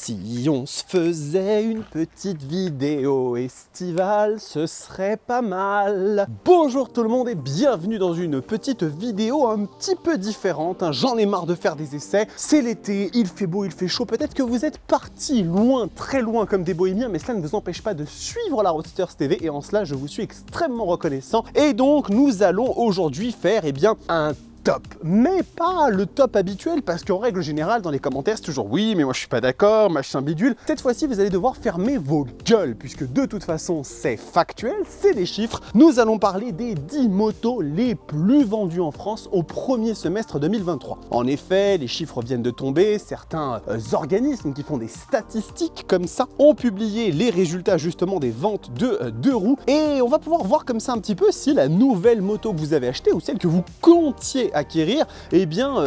Si on se faisait une petite vidéo estivale, ce serait pas mal. Bonjour tout le monde et bienvenue dans une petite vidéo un petit peu différente. J'en ai marre de faire des essais. C'est l'été, il fait beau, il fait chaud. Peut-être que vous êtes partis loin, très loin comme des bohémiens, mais cela ne vous empêche pas de suivre la Roadsters TV et en cela, je vous suis extrêmement reconnaissant. Et donc, nous allons aujourd'hui faire un top, mais pas le top habituel parce qu'en règle générale dans les commentaires c'est toujours oui mais moi je suis pas d'accord, machin bidule. Cette fois-ci vous allez devoir fermer vos gueules puisque de toute façon c'est factuel, c'est des chiffres. Nous allons parler des 10 motos les plus vendues en France au premier semestre 2023. En effet, les chiffres viennent de tomber, certains organismes qui font des statistiques comme ça ont publié les résultats justement des ventes de deux roues et on va pouvoir voir comme ça un petit peu si la nouvelle moto que vous avez achetée ou celle que vous comptiez acquérir,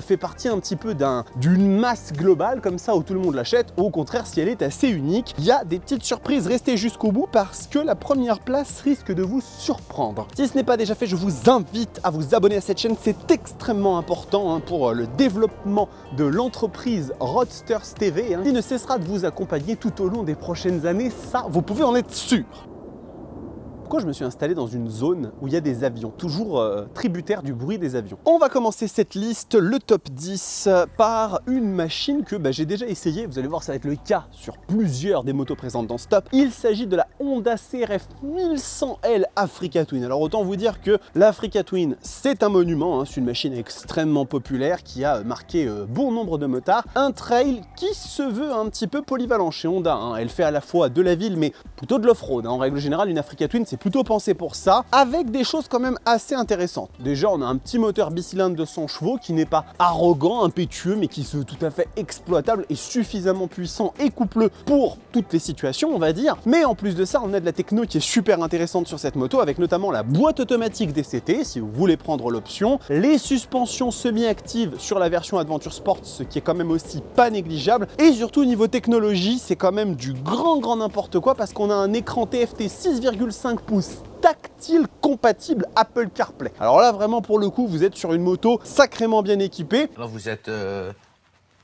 fait partie un petit peu d'une masse globale comme ça où tout le monde l'achète, ou au contraire si elle est assez unique. Il y a des petites surprises, restez jusqu'au bout parce que la première place risque de vous surprendre. Si ce n'est pas déjà fait, je vous invite à vous abonner à cette chaîne, c'est extrêmement important pour le développement de l'entreprise Roadsters TV, qui ne cessera de vous accompagner tout au long des prochaines années, ça vous pouvez en être sûr. Pourquoi je me suis installé dans une zone où il y a des avions, toujours tributaire du bruit des avions? On va commencer cette liste, le top 10, par une machine que j'ai déjà essayé. Vous allez voir, ça va être le cas sur plusieurs des motos présentes dans ce top. Il s'agit de la Honda CRF 1100L Africa Twin. Alors autant vous dire que l'Africa Twin, c'est un monument, c'est une machine extrêmement populaire qui a marqué bon nombre de motards. Un trail qui se veut un petit peu polyvalent chez Honda. Elle fait à la fois de la ville, mais plutôt de l'off-road. En règle générale, une Africa Twin, c'est plutôt pensé pour ça, avec des choses quand même assez intéressantes. Déjà, on a un petit moteur bicylindre de 100 chevaux qui n'est pas arrogant, impétueux, mais qui se veut tout à fait exploitable et suffisamment puissant et coupleux pour toutes les situations, on va dire. Mais en plus de ça, on a de la techno qui est super intéressante sur cette moto, avec notamment la boîte automatique DCT, si vous voulez prendre l'option, les suspensions semi-actives sur la version Adventure Sport, ce qui est quand même aussi pas négligeable, et surtout niveau technologie, c'est quand même du grand n'importe quoi, parce qu'on a un écran TFT 6,5 pouces tactile compatible Apple CarPlay. Alors là, vraiment, pour le coup, vous êtes sur une moto sacrément bien équipée. Là, vous êtes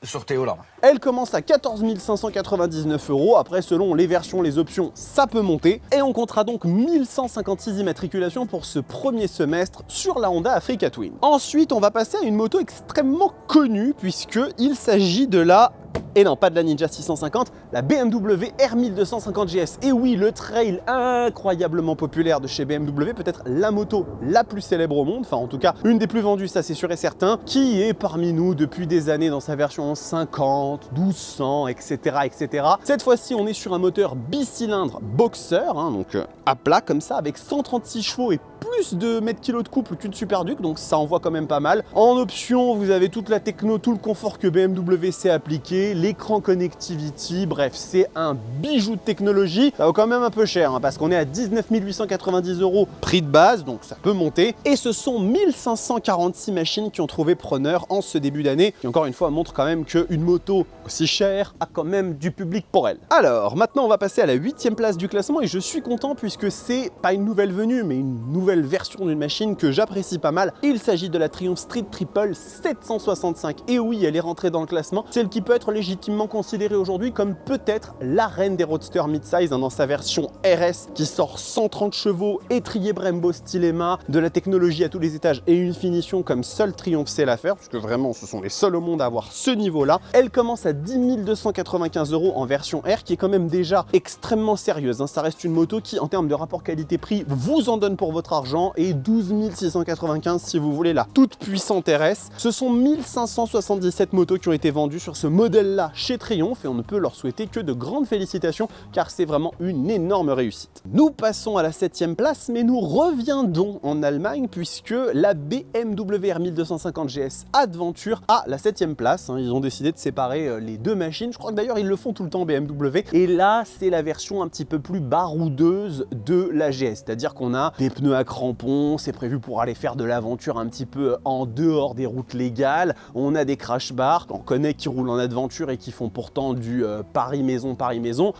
sur Théo, là. Elle commence à 14 599 €. Après, selon les versions, les options, ça peut monter. Et on comptera donc 1156 immatriculations pour ce premier semestre sur la Honda Africa Twin. Ensuite, on va passer à une moto extrêmement connue, puisqu'il s'agit de la... Et non, pas de la Ninja 650, la BMW R1250 GS. Et oui, le trail incroyablement populaire de chez BMW, peut-être la moto la plus célèbre au monde, enfin en tout cas une des plus vendues, ça c'est sûr et certain, qui est parmi nous depuis des années dans sa version 50, 1200, etc. etc. Cette fois-ci, on est sur un moteur bicylindre boxer, donc à plat comme ça, avec 136 chevaux et plus de mètres kilos de couple qu'une Super Duke, donc ça envoie quand même pas mal. En option, vous avez toute la techno, tout le confort que BMW s'est appliqué, l'écran connectivity, bref, c'est un bijou de technologie. Ça vaut quand même un peu cher, parce qu'on est à 19 890 € prix de base, donc ça peut monter. Et ce sont 1546 machines qui ont trouvé preneur en ce début d'année, qui encore une fois montre quand même qu'une moto aussi chère a quand même du public pour elle. Alors, maintenant on va passer à la 8e place du classement, et je suis content puisque c'est pas une nouvelle venue, mais une nouvelle version d'une machine que j'apprécie pas mal. Il s'agit de la Triumph Street Triple 765. Et oui, elle est rentrée dans le classement, celle qui peut être légitimement considérée aujourd'hui comme peut-être la reine des roadsters mid-size, dans sa version RS qui sort 130 chevaux, étrier Brembo Stylema, de la technologie à tous les étages et une finition comme seul Triumph sait la faire, parce que vraiment ce sont les seuls au monde à avoir ce niveau-là. Elle commence à 10 295 € en version R, qui est quand même déjà extrêmement sérieuse. Ça reste une moto qui, en termes de rapport qualité-prix, vous en donne pour votre argent, et 12 695 si vous voulez la toute puissante RS. Ce sont 1577 motos qui ont été vendues sur ce modèle-là chez Triumph, et on ne peut leur souhaiter que de grandes félicitations, car c'est vraiment une énorme réussite. Nous passons à la 7e place, mais nous reviendrons en Allemagne, puisque la BMW R1250 GS Adventure a la 7e place. Ils ont décidé de séparer les deux machines. Je crois que d'ailleurs ils le font tout le temps BMW. Et là, c'est la version un petit peu plus baroudeuse de la GS, c'est-à-dire qu'on a des pneus à crampons, c'est prévu pour aller faire de l'aventure un petit peu en dehors des routes légales. On a des crash bars, on connaît qui roulent en aventure et qui font pourtant du Paris-Maison,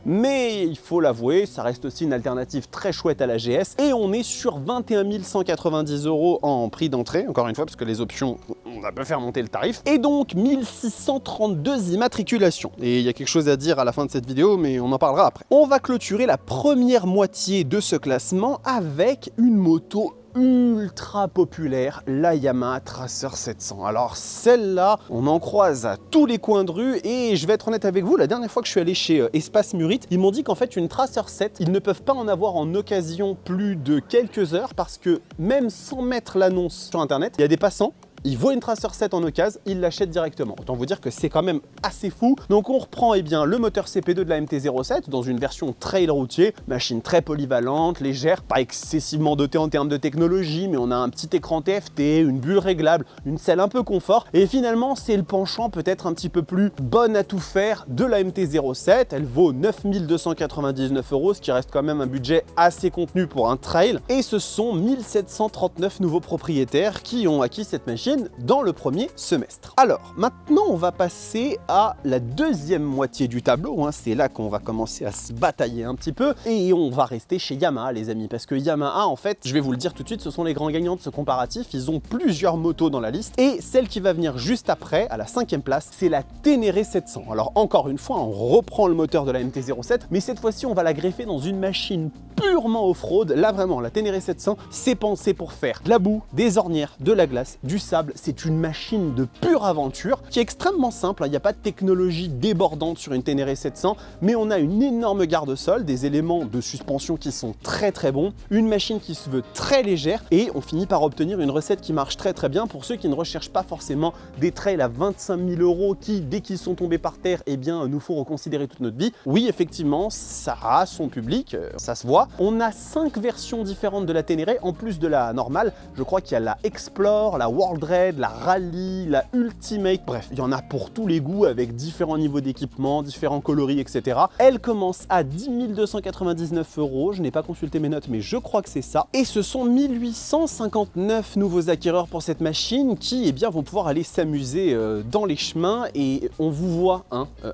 mais il faut l'avouer, ça reste aussi une alternative très chouette à la GS, et on est sur 21 190 € en prix d'entrée, encore une fois, parce que les options, on va pas faire monter le tarif, et donc 1600 1132 immatriculations. Et il y a quelque chose à dire à la fin de cette vidéo, mais on en parlera après. On va clôturer la première moitié de ce classement avec une moto ultra populaire, la Yamaha Tracer 700. Alors celle-là, on en croise à tous les coins de rue et je vais être honnête avec vous, la dernière fois que je suis allé chez Espace Murit, ils m'ont dit qu'en fait une Tracer 7, ils ne peuvent pas en avoir en occasion plus de quelques heures parce que même sans mettre l'annonce sur internet, il y a des passants, ils voient une Tracer 7 en occasion, ils l'achètent directement. Autant vous dire que c'est quand même assez fou. Donc on reprend le moteur CP2 de la MT-07 dans une version trail routier, machine très polyvalente, légère, pas excessivement dotée en termes de technologie, mais on a un petit écran TFT, une bulle réglable, une selle un peu confort. Et finalement, c'est le penchant peut-être un petit peu plus bonne à tout faire de la MT-07. Elle vaut 9 299 €, ce qui reste quand même un budget assez contenu pour un trail. Et ce sont 1739 nouveaux propriétaires qui ont acquis cette machine dans le premier semestre. Alors, maintenant, on va passer à la deuxième moitié du tableau. C'est là qu'on va commencer à se batailler un petit peu. Et on va rester chez Yamaha, les amis. Parce que Yamaha, en fait, je vais vous le dire tout de suite, ce sont les grands gagnants de ce comparatif. Ils ont plusieurs motos dans la liste. Et celle qui va venir juste après, à la 5e place, c'est la Ténéré 700. Alors, encore une fois, on reprend le moteur de la MT-07. Mais cette fois-ci, on va la greffer dans une machine purement off-road. Là, vraiment, la Ténéré 700, c'est pensé pour faire de la boue, des ornières, de la glace, du sable. C'est une machine de pure aventure qui est extrêmement simple. Il n'y a pas de technologie débordante sur une Ténéré 700, mais on a une énorme garde-sol, des éléments de suspension qui sont très très bons, une machine qui se veut très légère et on finit par obtenir une recette qui marche très très bien pour ceux qui ne recherchent pas forcément des trails à 25 000 € qui, dès qu'ils sont tombés par terre, eh bien, nous faut reconsidérer toute notre vie. Oui, effectivement, ça a son public, ça se voit. On a 5 versions différentes de la Ténéré, en plus de la normale. Je crois qu'il y a la Explore, la World Raid, la Rally, la Ultimate, bref, il y en a pour tous les goûts avec différents niveaux d'équipement, différents coloris, etc. Elle commence à 10 299 €, je n'ai pas consulté mes notes, mais je crois que c'est ça. Et ce sont 1859 nouveaux acquéreurs pour cette machine qui, eh bien, vont pouvoir aller s'amuser dans les chemins et on vous voit,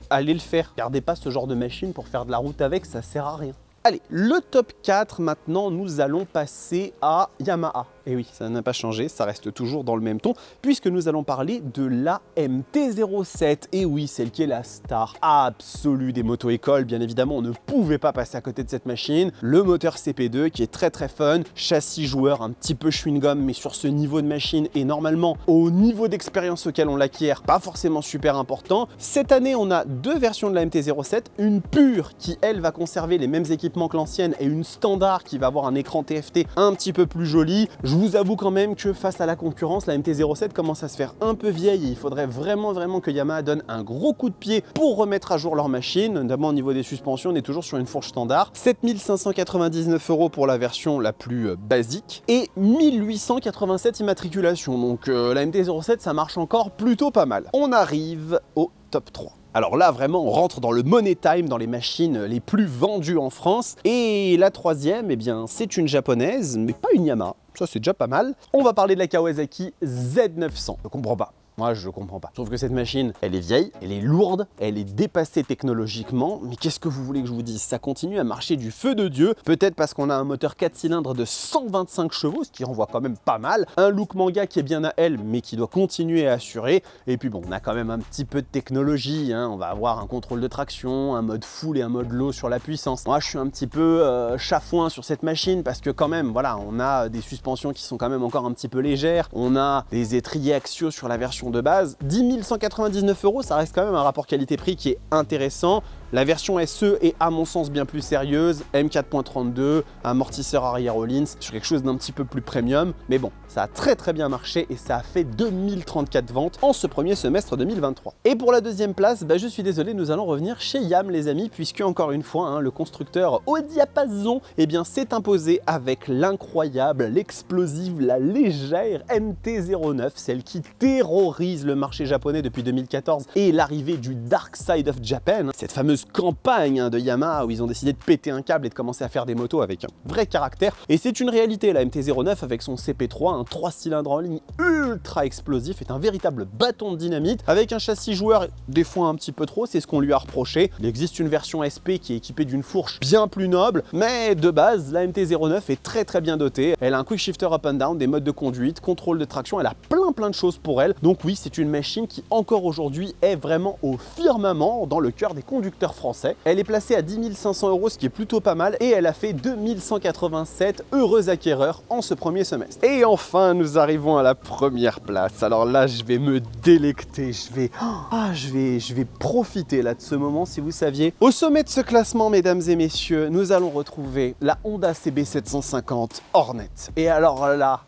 allez le faire. Gardez pas ce genre de machine pour faire de la route avec, ça sert à rien. Allez, le top 4, maintenant, nous allons passer à Yamaha. Et oui, ça n'a pas changé, ça reste toujours dans le même ton, puisque nous allons parler de la MT-07. Et oui, celle qui est la star absolue des moto-écoles. Bien évidemment, on ne pouvait pas passer à côté de cette machine. Le moteur CP2 qui est très très fun, châssis joueur un petit peu chewing-gum, mais sur ce niveau de machine, et normalement, au niveau d'expérience auquel on l'acquiert, pas forcément super important. Cette année, on a 2 versions de la MT-07, une pure qui, elle, va conserver les mêmes équipements que l'ancienne, et une standard qui va avoir un écran TFT un petit peu plus joli. Je vous avoue quand même que face à la concurrence, la MT-07 commence à se faire un peu vieille et il faudrait vraiment que Yamaha donne un gros coup de pied pour remettre à jour leur machine, notamment au niveau des suspensions. On est toujours sur une fourche standard. 7 599 € pour la version la plus basique et 1887 immatriculations. Donc la MT-07, ça marche encore plutôt pas mal. On arrive au top 3. Alors là, vraiment, on rentre dans le money time, dans les machines les plus vendues en France. Et la troisième, eh bien, c'est une japonaise, mais pas une Yamaha. Ça, c'est déjà pas mal. On va parler de la Kawasaki Z900. Je comprends pas. Moi, je comprends pas. Je trouve que cette machine, elle est vieille, elle est lourde, elle est dépassée technologiquement. Mais qu'est-ce que vous voulez que je vous dise? Ça continue à marcher du feu de Dieu. Peut-être parce qu'on a un moteur 4 cylindres de 125 chevaux, ce qui renvoie quand même pas mal. Un look manga qui est bien à elle, mais qui doit continuer à assurer. Et puis bon, on a quand même un petit peu de technologie. On va avoir un contrôle de traction, un mode full et un mode low sur la puissance. Moi, je suis un petit peu chafouin sur cette machine parce que quand même, voilà, on a des suspensions qui sont quand même encore un petit peu légères. On a des étriers axiaux sur la version de base. 10 199 €, ça reste quand même un rapport qualité-prix qui est intéressant. La version SE est à mon sens bien plus sérieuse, M4.32, amortisseur arrière Öhlins, sur quelque chose d'un petit peu plus premium, mais bon, ça a très très bien marché et ça a fait 2034 ventes en ce premier semestre 2023. Et pour la deuxième place, je suis désolé, nous allons revenir chez YAM les amis, puisque encore une fois, le constructeur haut diapason, eh bien s'est imposé avec l'incroyable, l'explosive, la légère MT-09, celle qui terrorise le marché japonais depuis 2014 et l'arrivée du Dark Side of Japan, cette fameuse campagne de Yamaha où ils ont décidé de péter un câble et de commencer à faire des motos avec un vrai caractère. Et c'est une réalité, la MT-09 avec son CP3, un 3 cylindres en ligne ultra explosif, est un véritable bâton de dynamite avec un châssis joueur des fois un petit peu trop, c'est ce qu'on lui a reproché. Il existe une version SP qui est équipée d'une fourche bien plus noble, mais de base la MT-09 est très très bien dotée. Elle a un quick shifter up and down, des modes de conduite, contrôle de traction, elle a plein plein de choses pour elle. Donc oui, c'est une machine qui encore aujourd'hui est vraiment au firmament dans le cœur des conducteurs français. Elle est placée à 10 500 €, ce qui est plutôt pas mal, et elle a fait 2187 heureux acquéreurs en ce premier semestre. Et enfin, nous arrivons à la première place. Alors là, je vais me délecter, je vais profiter là de ce moment, si vous saviez. Au sommet de ce classement, mesdames et messieurs, nous allons retrouver la Honda CB750 Hornet. Et alors là,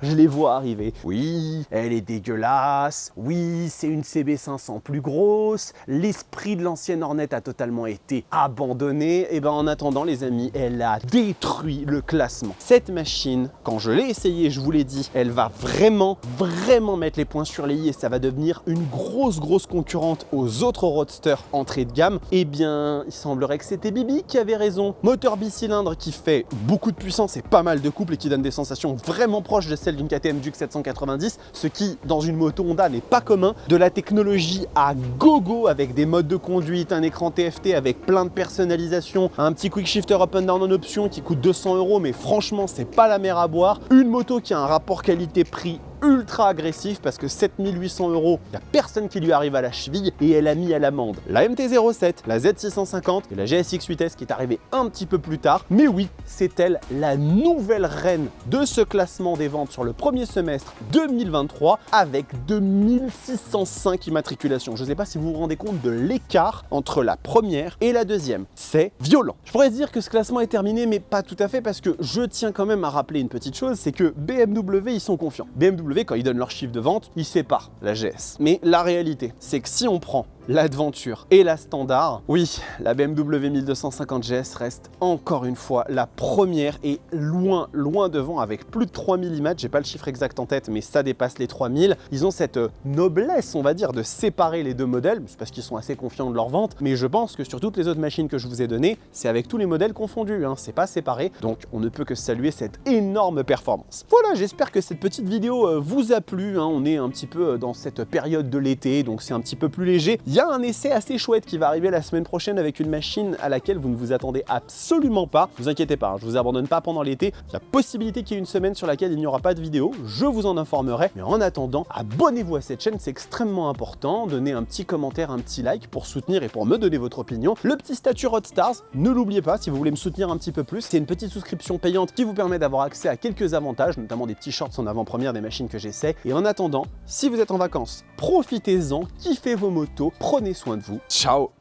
je les vois arriver. Oui, elle est dégueulasse. Oui, c'est une CB500 plus grosse. L'esprit de l'ancienne Hornet a totalement été abandonné. Et ben en attendant, les amis, elle a détruit le classement. Cette machine, quand je l'ai essayée, je vous l'ai dit, elle va vraiment mettre les points sur les i et ça va devenir une grosse concurrente aux autres roadsters entrée de gamme. Eh bien, il semblerait que c'était Bibi qui avait raison. Moteur bicylindre qui fait beaucoup de puissance et pas mal de couple et qui donne des sensations vraiment proches de celles d'une KTM Duke 790, ce qui, dans une moto Honda, n'est pas commun. De la technologie à gogo avec des modes de conduite, un écran TFT avec plein de personnalisation, un petit quick shifter up and down en option qui coûte 200 €, mais franchement, c'est pas la mer à boire. Une moto qui a un rapport qualité-prix ultra agressif parce que 7800 €, il n'y a personne qui lui arrive à la cheville et elle a mis à l'amende la MT-07, la Z650 et la GSX 8S qui est arrivée un petit peu plus tard. Mais oui, c'est elle la nouvelle reine de ce classement des ventes sur le premier semestre 2023 avec 2605 immatriculations. Je ne sais pas si vous vous rendez compte de l'écart entre la première et la deuxième. C'est violent. Je pourrais dire que ce classement est terminé, mais pas tout à fait parce que je tiens quand même à rappeler une petite chose, c'est que BMW, ils sont confiants. BMW, quand ils donnent leur chiffre de vente, ils séparent la GS. Mais la réalité, c'est que si on prend l'Adventure et la Standard, oui, la BMW 1250 GS reste encore une fois la première et loin devant avec plus de 3000 IMAX. J'ai pas le chiffre exact en tête, mais ça dépasse les 3000. Ils ont cette noblesse, on va dire, de séparer les deux modèles. C'est parce qu'ils sont assez confiants de leur vente, mais je pense que sur toutes les autres machines que je vous ai données, c'est avec tous les modèles confondus, hein, c'est pas séparé. Donc on ne peut que saluer cette énorme performance. Voilà, j'espère que cette petite vidéo vous a plu, hein. On est un petit peu dans cette période de l'été, donc c'est un petit peu plus léger. Il y a un essai assez chouette qui va arriver la semaine prochaine avec une machine à laquelle vous ne vous attendez absolument pas. Ne vous inquiétez pas, hein, je vous abandonne pas pendant l'été. Il y a possibilité qu'il y ait une semaine sur laquelle il n'y aura pas de vidéo. Je vous en informerai. Mais en attendant, abonnez-vous à cette chaîne, c'est extrêmement important. Donnez un petit commentaire, un petit like pour soutenir et pour me donner votre opinion. Le petit statut Roadstars, ne l'oubliez pas si vous voulez me soutenir un petit peu plus. C'est une petite souscription payante qui vous permet d'avoir accès à quelques avantages, notamment des petits shorts en avant-première des machines que j'essaie. Et en attendant, si vous êtes en vacances, profitez-en, kiffez vos motos, prenez soin de vous. Ciao!